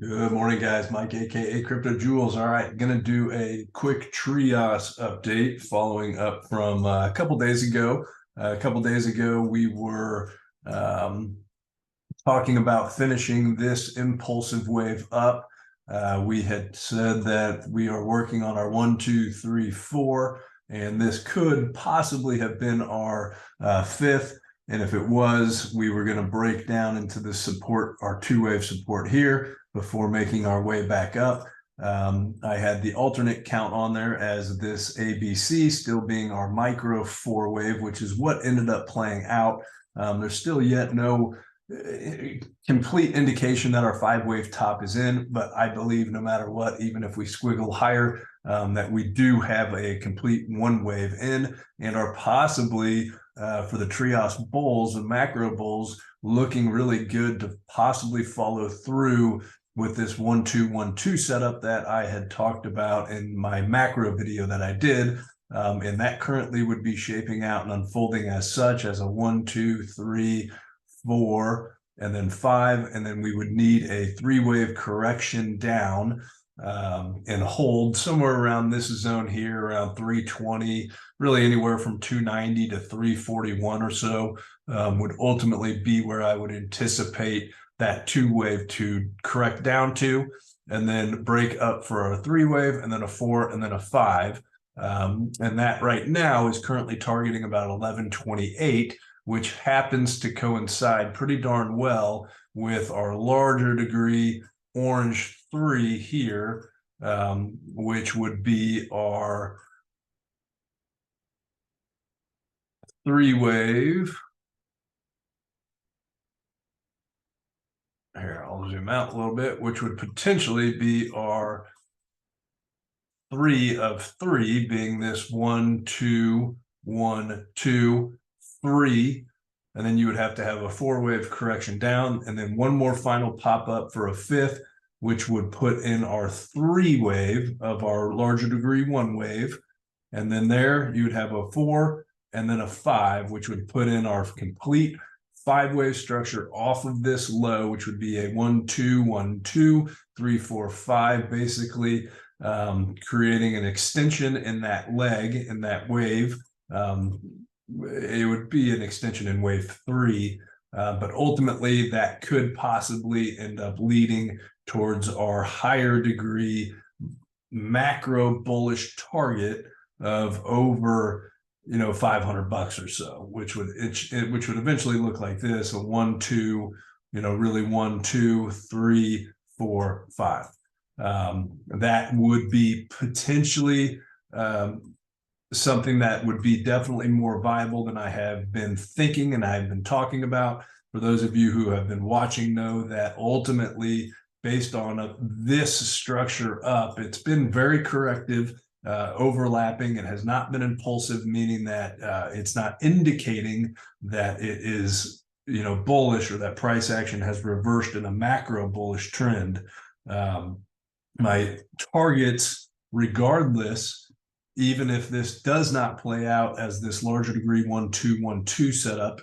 Good morning, guys. Mike, aka Crypto Jewels. All right, gonna do a quick TRIAS update following up from a couple days ago. A couple days ago, we were talking about finishing this impulsive wave up. We had said that we are working on our 1, 2, 3, 4, and this could possibly have been our fifth. And if it was, we were going to break down into the support, our two-wave support here, before making our way back up. I had the alternate count on there as this ABC still being our micro four wave, which is what ended up playing out. There's still yet no complete indication that our five-wave top is in, but I believe no matter what, even if we squiggle higher, that we do have a complete one wave in and are possibly for the TRIAS bulls and macro bulls looking really good to possibly follow through with this 1-2-1-2 setup that I had talked about in my macro video that I did. And that currently would be shaping out and unfolding as such as a 1, 2, 3, 4, and then 5, and then we would need a three-wave correction down and hold somewhere around this zone here, around 320, really anywhere from 290 to 341 or so would ultimately be where I would anticipate that two-wave to correct down to, and then break up for a three-wave, and then a 4, and then a 5. And that right now is currently targeting about 1128, which happens to coincide pretty darn well with our larger degree orange 3 here, which would be our three-wave. Here, I'll zoom out a little bit, which would potentially be our 3 of 3, being this 1, 2, 1, 2, 3, and then you would have to have a four-wave correction down, and then one more final pop-up for a fifth, which would put in our three-wave of our larger degree one wave, and then there you would have a 4 and then a 5, which would put in our complete five-wave structure off of this low, which would be a 1, 2, 1, 2, 3, 4, 5, basically creating an extension in that leg, in that wave. It would be an extension in wave 3, but ultimately that could possibly end up leading towards our higher degree macro bullish target of over, $500 or so, which would eventually look like this: a 1, 2, really 1, 2, 3, 4, 5. That would be potentially something that would be definitely more viable than I have been thinking and I've been talking about. For those of you who have been watching know that ultimately, based on this structure up, it's been very corrective, overlapping. It has not been impulsive, meaning that it's not indicating that it is bullish, or that price action has reversed in a macro bullish trend. My targets, regardless, even if this does not play out as this larger degree 1-2-1-2 setup,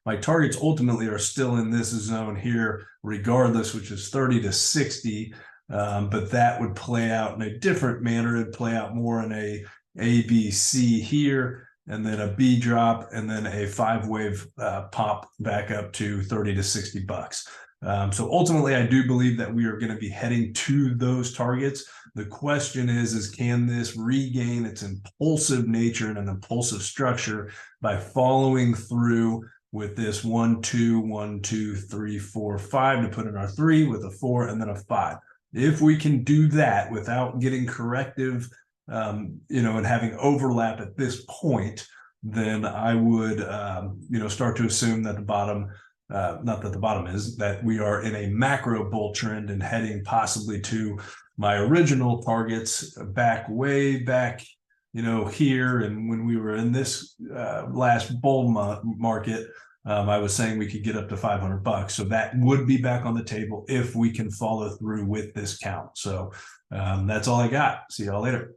my targets ultimately are still in this zone here regardless, which is 30 to 60. But that would play out in a different manner. It'd play out more in a ABC here, and then a B drop, and then a five-wave pop back up to 30 to 60 bucks. So ultimately, I do believe that we are going to be heading to those targets. The question is can this regain its impulsive nature and an impulsive structure by following through with this 1, 2, 1, 2, 3, 4, 5 to put in our 3 with a 4 and then a 5. If we can do that without getting corrective, and having overlap at this point, then I would, start to assume that the bottom, not that the bottom is, that we are in a macro bull trend and heading possibly to my original targets way back, here. And when we were in this last bull market, I was saying we could get up to $500. So that would be back on the table if we can follow through with this count. So that's all I got. See y'all later.